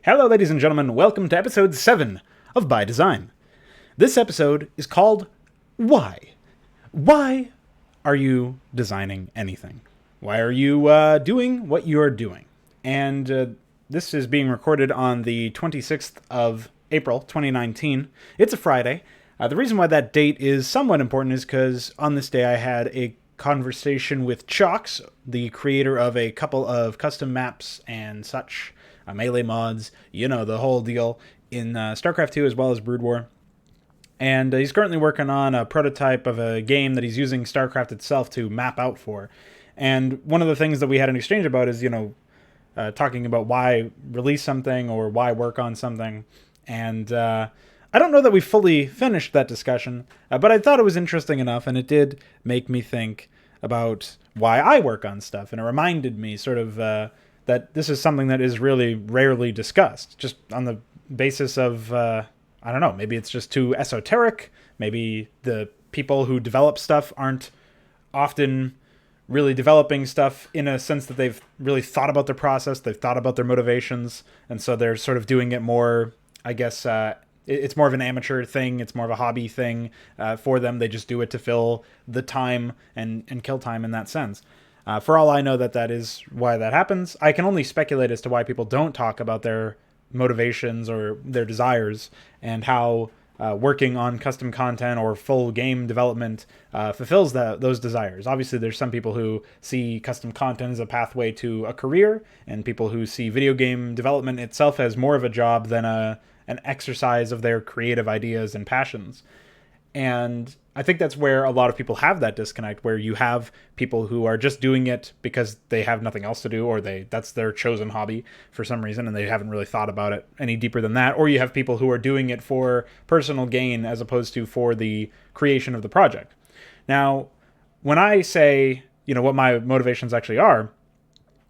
Hello, ladies and gentlemen. Welcome to episode 7 of By Design. This episode is called Why? Why are you designing anything? Why are you doing what you're doing? And this is being recorded on the 26th of April, 2019. It's a Friday. The reason why that date is somewhat important is because on this day I had a conversation with Chalks, the creator of a couple of custom maps and such, melee mods, the whole deal, in StarCraft 2 as well as Brood War. And he's currently working on a prototype of a game that he's using StarCraft itself to map out for. And one of the things that we had an exchange about is, talking about why release something or why work on something. And I don't know that we fully finished that discussion, but I thought it was interesting enough, and it did make me think about why I work on stuff. And it reminded me sort of that this is something that is really rarely discussed, just on the basis of, I don't know, maybe it's just too esoteric. Maybe the people who develop stuff aren't often really developing stuff in a sense that they've really thought about their process, they've thought about their motivations, and so they're sort of doing it more, I guess, it's more of an amateur thing, it's more of a hobby thing for them. They just do it to fill the time and kill time in that sense. For all I know that is why that happens. I can only speculate as to why people don't talk about their motivations or their desires and how working on custom content or full game development fulfills those desires. Obviously, there's some people who see custom content as a pathway to a career, and people who see video game development itself as more of a job than an exercise of their creative ideas and passions. And I think that's where a lot of people have that disconnect, where you have people who are just doing it because they have nothing else to do, or that's their chosen hobby for some reason, and they haven't really thought about it any deeper than that. Or you have people who are doing it for personal gain as opposed to for the creation of the project. Now, when I say, what my motivations actually are,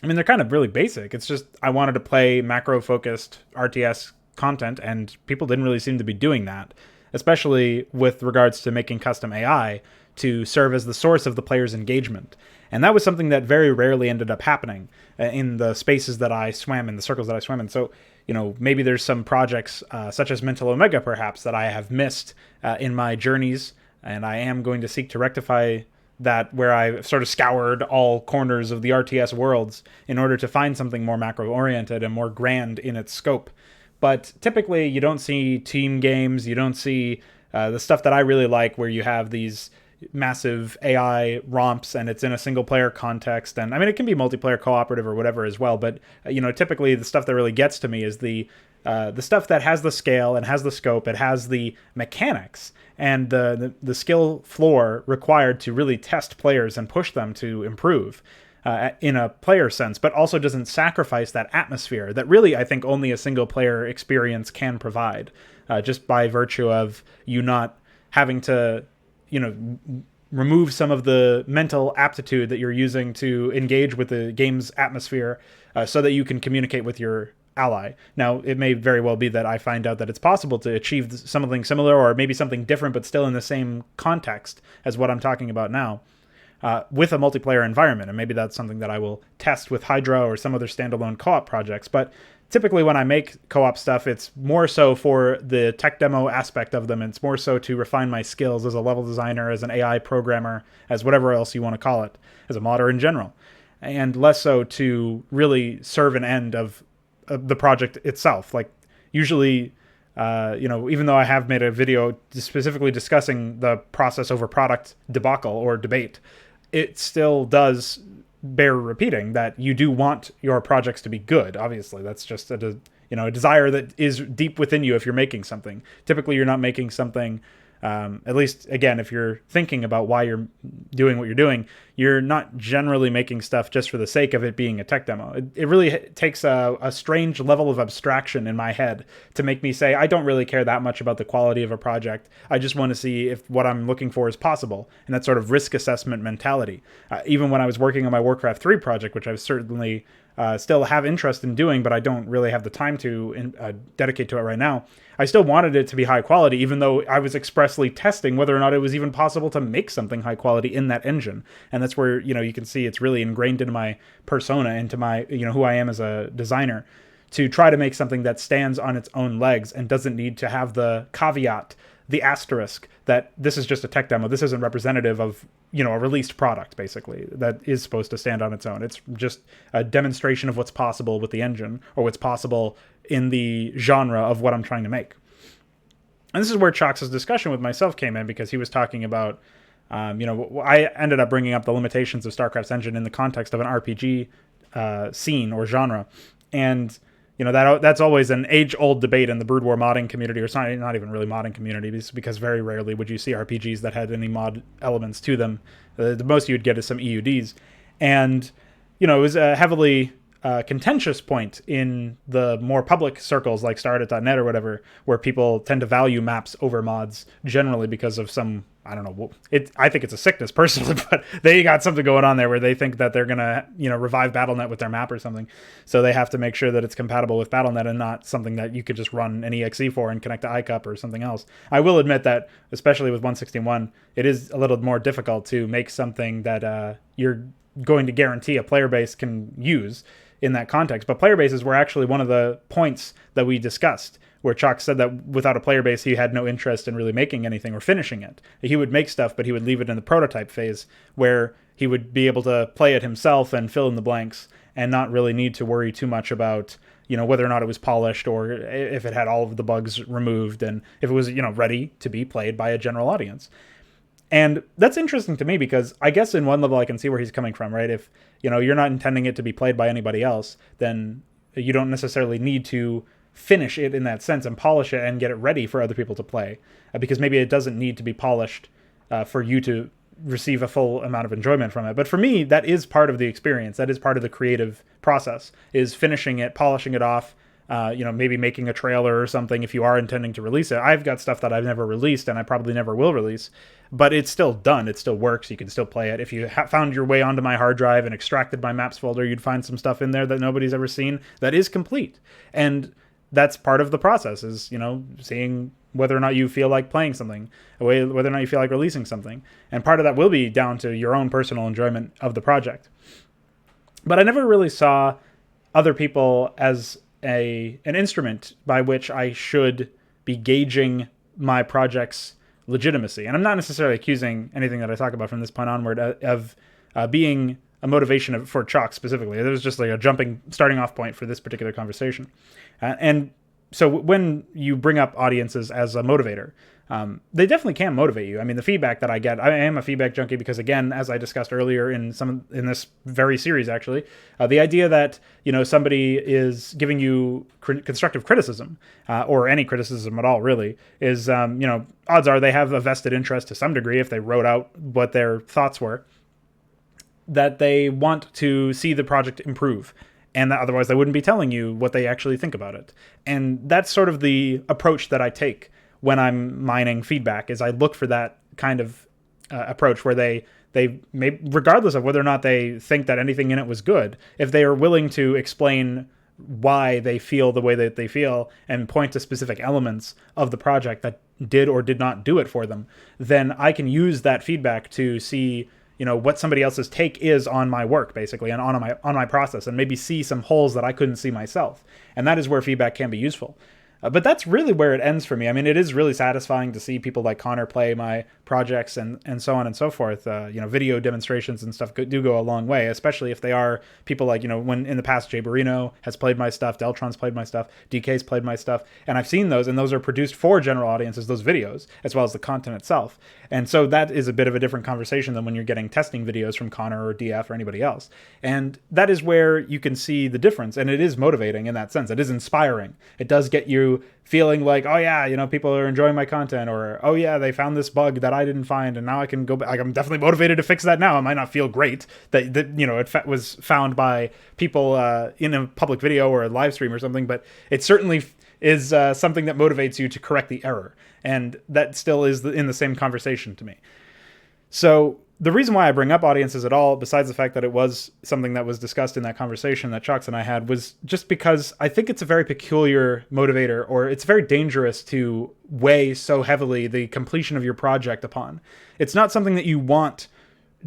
I mean, they're kind of really basic. It's just I wanted to play macro-focused RTS content, and people didn't really seem to be doing that, especially with regards to making custom AI to serve as the source of the player's engagement. And that was something that very rarely ended up happening in the spaces that I swam in, the circles that I swam in. So, maybe there's some projects such as Mental Omega, perhaps, that I have missed in my journeys, and I am going to seek to rectify that, where I've sort of scoured all corners of the RTS worlds in order to find something more macro-oriented and more grand in its scope. But typically, you don't see team games. You don't see the stuff that I really like, where you have these massive AI romps and it's in a single-player context. And I mean, it can be multiplayer, cooperative, or whatever as well. But typically, the stuff that really gets to me is the stuff that has the scale and has the scope. It has the mechanics and the skill floor required to really test players and push them to improve. In a player sense, but also doesn't sacrifice that atmosphere that really I think only a single player experience can provide, just by virtue of you not having to, remove some of the mental aptitude that you're using to engage with the game's atmosphere so that you can communicate with your ally. Now, it may very well be that I find out that it's possible to achieve something similar or maybe something different, but still in the same context as what I'm talking about now. With a multiplayer environment, and maybe that's something that I will test with Hydra or some other standalone co-op projects. But typically when I make co-op stuff, it's more so for the tech demo aspect of them. It's more so to refine my skills as a level designer, as an AI programmer, as whatever else you want to call it, as a modder in general, and less so to really serve an end of the project itself. Like usually, even though I have made a video specifically discussing the process over product debacle or debate, it still does bear repeating that you do want your projects to be good. Obviously, that's just a desire that is deep within you if you're making something. Typically, you're not making something, at least, again, if you're thinking about why you're doing what you're doing, you're not generally making stuff just for the sake of it being a tech demo. It really takes a strange level of abstraction in my head to make me say, I don't really care that much about the quality of a project. I just want to see if what I'm looking for is possible. And that sort of risk assessment mentality. Even when I was working on my Warcraft 3 project, which I certainly still have interest in doing, but I don't really have the time to dedicate to it right now, I still wanted it to be high quality, even though I was expressly testing whether or not it was even possible to make something high quality in that engine. And that's where, you can see it's really ingrained into my persona, into my, who I am as a designer, to try to make something that stands on its own legs and doesn't need to have the caveat, the asterisk, that this is just a tech demo. This isn't representative of, a released product, basically, that is supposed to stand on its own. It's just a demonstration of what's possible with the engine, or what's possible in the genre of what I'm trying to make. And this is where Chalks' discussion with myself came in, because he was talking about, I ended up bringing up the limitations of StarCraft's engine in the context of an RPG scene or genre. And that's always an age-old debate in the Brood War modding community, or it's not even really modding community, because very rarely would you see RPGs that had any mod elements to them. The most you would get is some EUDs. And, it was a heavily contentious point in the more public circles like Stardit.net or whatever, where people tend to value maps over mods generally because of some, I don't know, I think it's a sickness personally, but they got something going on there where they think that they're going to, revive Battle.net with their map or something. So they have to make sure that it's compatible with Battle.net and not something that you could just run an EXE for and connect to iCup or something else. I will admit that, especially with 161, it is a little more difficult to make something that you're going to guarantee a player base can use in that context. But player bases were actually one of the points that we discussed, where Chalk said that without a player base, he had no interest in really making anything or finishing it. He would make stuff, but he would leave it in the prototype phase, where he would be able to play it himself and fill in the blanks and not really need to worry too much about, whether or not it was polished, or if it had all of the bugs removed, and if it was, ready to be played by a general audience. And that's interesting to me, because I guess in one level I can see where he's coming from, right? If, you're not intending it to be played by anybody else, then you don't necessarily need to finish it in that sense and polish it and get it ready for other people to play, because maybe it doesn't need to be polished for you to receive a full amount of enjoyment from it. But for me, that is part of the experience. That is part of the creative process, is finishing it, polishing it off, maybe making a trailer or something if you are intending to release it. I've got stuff that I've never released and I probably never will release, but it's still done. It still works. You can still play it. If you found your way onto my hard drive and extracted my maps folder, you'd find some stuff in there that nobody's ever seen that is complete. And that's part of the process, is, seeing whether or not you feel like playing something, whether or not you feel like releasing something. And part of that will be down to your own personal enjoyment of the project. But I never really saw other people as an instrument by which I should be gauging my project's legitimacy. And I'm not necessarily accusing anything that I talk about from this point onward of being a motivation for Chalk specifically. It was just like a starting off point for this particular conversation. And so when you bring up audiences as a motivator, they definitely can motivate you. I mean, the feedback that I get, I am a feedback junkie because, again, as I discussed earlier in this very series, actually, the idea that, somebody is giving you constructive criticism, or any criticism at all, really, is, odds are they have a vested interest to some degree if they wrote out what their thoughts were, that they want to see the project improve. And that otherwise they wouldn't be telling you what they actually think about it. And that's sort of the approach that I take when I'm mining feedback, is I look for that kind of approach where they may, regardless of whether or not they think that anything in it was good, if they are willing to explain why they feel the way that they feel and point to specific elements of the project that did or did not do it for them, then I can use that feedback to see what somebody else's take is on my work, basically, and on my process, and maybe see some holes that I couldn't see myself. And that is where feedback can be useful. But that's really where it ends for me. I mean, it is really satisfying to see people like Connor play my projects and so on and so forth. Video demonstrations and stuff do go a long way, especially if they are people like, when in the past Jay Barino has played my stuff, Deltron's played my stuff, DK's played my stuff, and I've seen those, and those are produced for general audiences, those videos, as well as the content itself. And so that is a bit of a different conversation than when you're getting testing videos from Connor or DF or anybody else. And that is where you can see the difference, and it is motivating in that sense. It is inspiring. It does get you feeling like, oh yeah, people are enjoying my content, or oh yeah, they found this bug that I didn't find, and now I can go back. Like, I'm definitely motivated to fix that now. It might not feel great that it was found by people in a public video or a live stream or something, but it certainly is something that motivates you to correct the error, and that still is in the same conversation to me. So the reason why I bring up audiences at all, besides the fact that it was something that was discussed in that conversation that Chalks and I had, was just because I think it's a very peculiar motivator, or it's very dangerous to weigh so heavily the completion of your project upon. It's not something that you want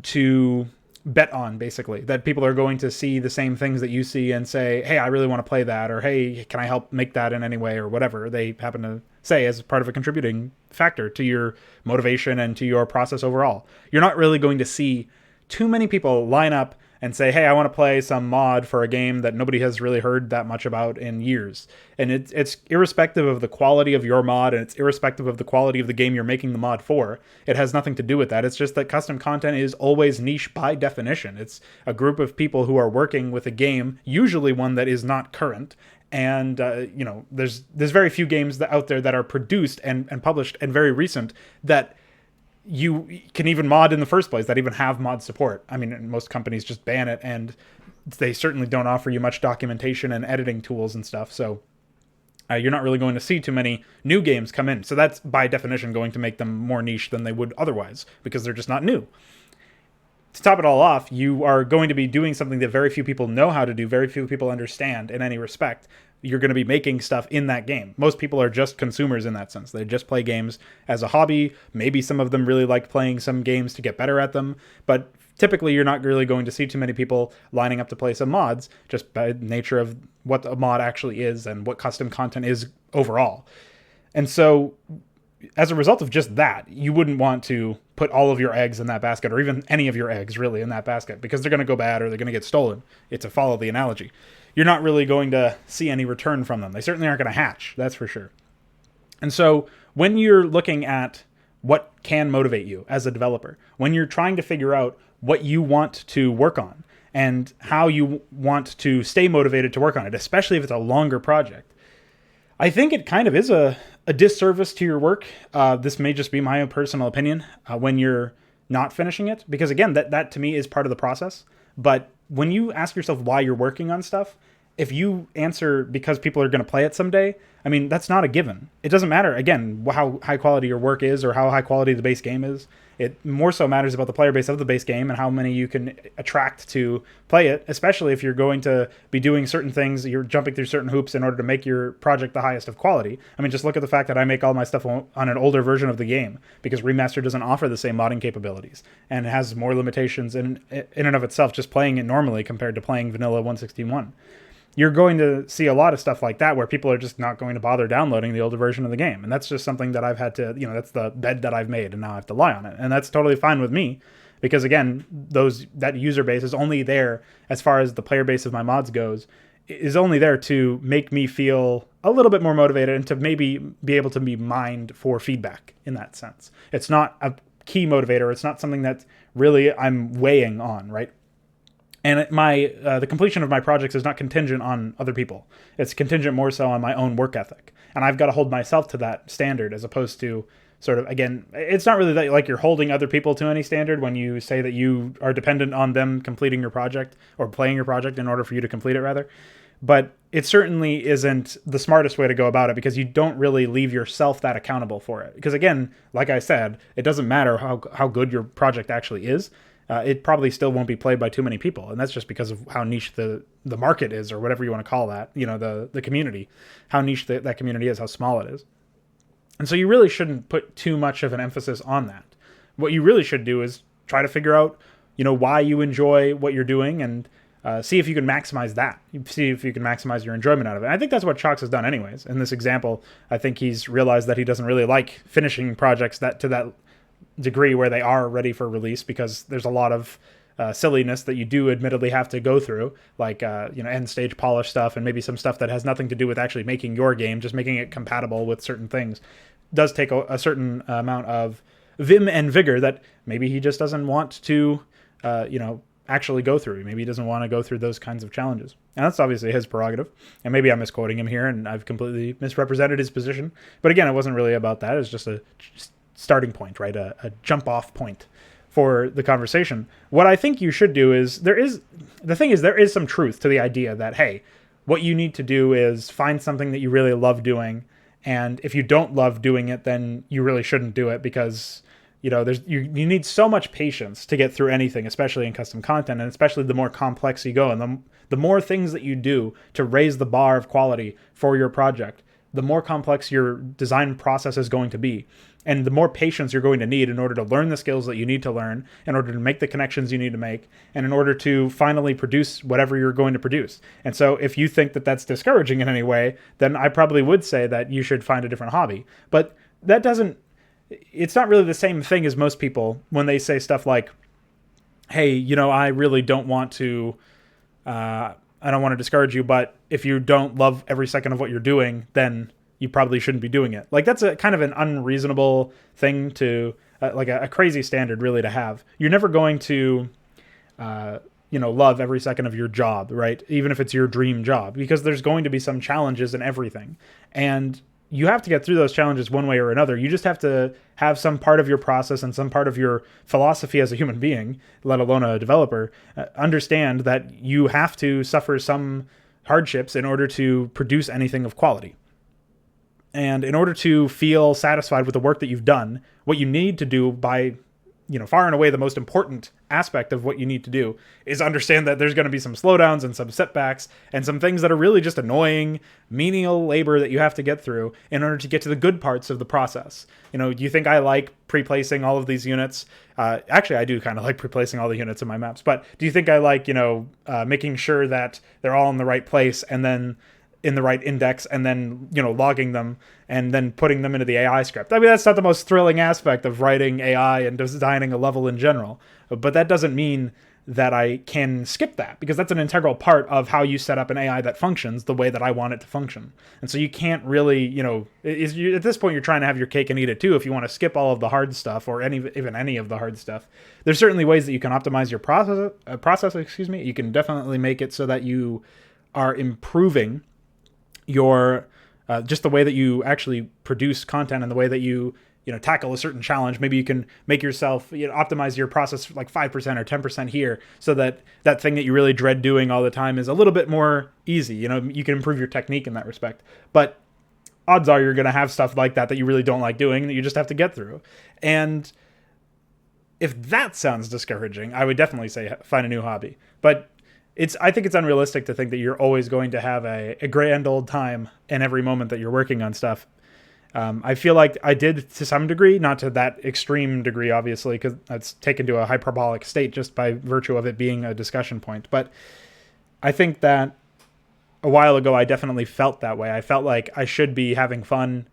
to bet on, basically, that people are going to see the same things that you see and say, hey, I really want to play that, or hey, can I help make that in any way, or whatever they happen to say as part of a contributing factor to your motivation and to your process overall. You're not really going to see too many people line up and say, hey, I want to play some mod for a game that nobody has really heard that much about in years. And it's irrespective of the quality of your mod, and it's irrespective of the quality of the game you're making the mod for. It has nothing to do with that. It's just that custom content is always niche by definition. It's a group of people who are working with a game, usually one that is not current. And, there's very few games out there that are produced and published and very recent that you can even mod in the first place, that even have mod support. I mean, most companies just ban it, and they certainly don't offer you much documentation and editing tools and stuff. So you're not really going to see too many new games come in. So that's by definition going to make them more niche than they would otherwise, because they're just not new. To top it all off, you are going to be doing something that very few people know how to do, very few people understand in any respect. You're going to be making stuff in that game. Most people are just consumers in that sense. They just play games as a hobby. Maybe some of them really like playing some games to get better at them, but typically you're not really going to see too many people lining up to play some mods, just by nature of what a mod actually is and what custom content is overall. And so as a result of just that, you wouldn't want to put all of your eggs in that basket, or even any of your eggs really in that basket, because they're going to go bad or they're going to get stolen. It's to follow the analogy. You're not really going to see any return from them. They certainly aren't going to hatch, that's for sure. And so when you're looking at what can motivate you as a developer, when you're trying to figure out what you want to work on and how you want to stay motivated to work on it, especially if it's a longer project, I think it kind of is a disservice to your work. This may just be my own personal opinion when you're not finishing it, because again, that to me is part of the process. But when you ask yourself why you're working on stuff, if you answer because people are going to play it someday, I mean, that's not a given. It doesn't matter, again, how high quality your work is or how high quality the base game is. It more so matters about the player base of the base game and how many you can attract to play it, especially if you're going to be doing certain things, you're jumping through certain hoops in order to make your project the highest of quality. I mean, just look at the fact that I make all my stuff on an older version of the game, because Remaster doesn't offer the same modding capabilities and has more limitations in and of itself, just playing it normally compared to playing vanilla 161. You're going to see a lot of stuff like that where people are just not going to bother downloading the older version of the game. And that's just something that I've had to, that's the bed that I've made, and now I have to lie on it. And that's totally fine with me, because again, that user base is only there, as far as the player base of my mods goes, is only there to make me feel a little bit more motivated and to maybe be able to be mined for feedback in that sense. It's not a key motivator. It's not something that really I'm weighing on, right? And the completion of my projects is not contingent on other people. It's contingent more so on my own work ethic. And I've got to hold myself to that standard, as opposed to sort of, again, it's not really that like you're holding other people to any standard when you say that you are dependent on them completing your project or playing your project in order for you to complete it, rather. But it certainly isn't the smartest way to go about it, because you don't really leave yourself that accountable for it. Because again, like I said, it doesn't matter how good your project actually is. It probably still won't be played by too many people. And that's just because of how niche the market is, or whatever you want to call that, the community, how niche that community is, how small it is. And so you really shouldn't put too much of an emphasis on that. What you really should do is try to figure out, why you enjoy what you're doing, and see if you can maximize that. See if you can maximize your enjoyment out of it. And I think that's what Chalks has done anyways. In this example, I think he's realized that he doesn't really like finishing projects to that degree where they are ready for release, because there's a lot of silliness that you do admittedly have to go through, like end stage polish stuff, and maybe some stuff that has nothing to do with actually making your game, just making it compatible with certain things. Does take a certain amount of vim and vigor that maybe he just doesn't want to actually go through. Maybe he doesn't want to go through those kinds of challenges, and that's obviously his prerogative. And maybe I'm misquoting him here and I've completely misrepresented his position, but again, it wasn't really about that. It's just a starting point, right? A jump off point for the conversation. What I think you should do is, there is some truth to the idea that, hey, what you need to do is find something that you really love doing. And if you don't love doing it, then you really shouldn't do it, because you need so much patience to get through anything, especially in custom content, and especially the more complex you go, and the more things that you do to raise the bar of quality for your project, the more complex your design process is going to be. And the more patience you're going to need in order to learn the skills that you need to learn, in order to make the connections you need to make, and in order to finally produce whatever you're going to produce. And so if you think that that's discouraging in any way, then I probably would say that you should find a different hobby. But that doesn't, it's not really the same thing as most people when they say stuff like, hey, you know, I really don't want to, I don't want to discourage you, but if you don't love every second of what you're doing, then you probably shouldn't be doing it. Like, that's a kind of an unreasonable thing to, like a crazy standard really to have. You're never going to, love every second of your job, right? Even if it's your dream job, because there's going to be some challenges in everything. And you have to get through those challenges one way or another. You just have to have some part of your process and some part of your philosophy as a human being, let alone a developer, understand that you have to suffer some hardships in order to produce anything of quality. And in order to feel satisfied with the work that you've done, what you need to do by, far and away the most important aspect of what you need to do is understand that there's going to be some slowdowns and some setbacks and some things that are really just annoying, menial labor that you have to get through in order to get to the good parts of the process. Do you think I like pre-placing all of these units? Actually, I do kind of like pre-placing all the units in my maps, but do you think I like, making sure that they're all in the right place and then in the right index and then, logging them and then putting them into the AI script? I mean, that's not the most thrilling aspect of writing AI and designing a level in general, but that doesn't mean that I can skip that, because that's an integral part of how you set up an AI that functions the way that I want it to function. And so you can't really, at this point, you're trying to have your cake and eat it too. If you want to skip all of the hard stuff or even any of the hard stuff, there's certainly ways that you can optimize your process. You can definitely make it so that you are improving your just the way that you actually produce content and the way that you tackle a certain challenge. Maybe you can make yourself optimize your process like 5% or 10% here, so that that thing that you really dread doing all the time is a little bit more easy. You can improve your technique in that respect. But odds are you're going to have stuff like that you really don't like doing that you just have to get through. And if that sounds discouraging, I would definitely say find a new hobby. But I think it's unrealistic to think that you're always going to have a grand old time in every moment that you're working on stuff. I feel like I did to some degree, not to that extreme degree, obviously, because that's taken to a hyperbolic state just by virtue of it being a discussion point. But I think that a while ago, I definitely felt that way. I felt like I should be having fun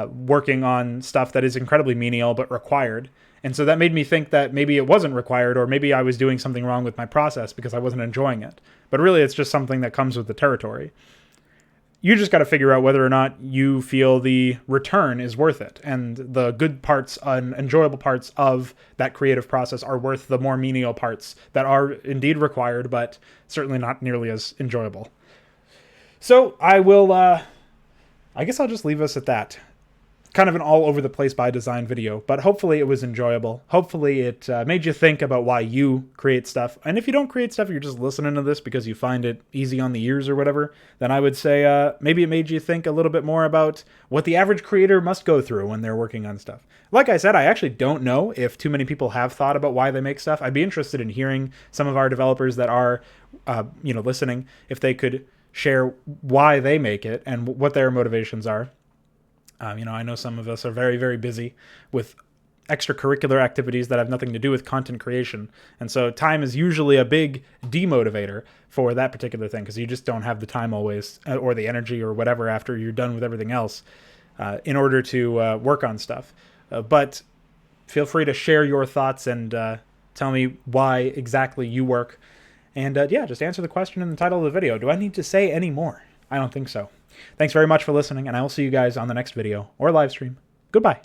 working on stuff that is incredibly menial but required. And so that made me think that maybe it wasn't required, or maybe I was doing something wrong with my process because I wasn't enjoying it. But really, it's just something that comes with the territory. You just got to figure out whether or not you feel the return is worth it, and the good parts and enjoyable parts of that creative process are worth the more menial parts that are indeed required, but certainly not nearly as enjoyable. So I guess I'll just leave us at that. Kind of an all over the place by design video, but hopefully it was enjoyable. Hopefully it made you think about why you create stuff. And if you don't create stuff, you're just listening to this because you find it easy on the ears or whatever, then I would say maybe it made you think a little bit more about what the average creator must go through when they're working on stuff. Like I said, I actually don't know if too many people have thought about why they make stuff. I'd be interested in hearing some of our developers that are, listening, if they could share why they make it and what their motivations are. I know some of us are very, very busy with extracurricular activities that have nothing to do with content creation. And so time is usually a big demotivator for that particular thing, because you just don't have the time always, or the energy or whatever after you're done with everything else in order to work on stuff. But feel free to share your thoughts and tell me why exactly you work. And just answer the question in the title of the video. Do I need to say any more? I don't think so. Thanks very much for listening, and I will see you guys on the next video or live stream. Goodbye.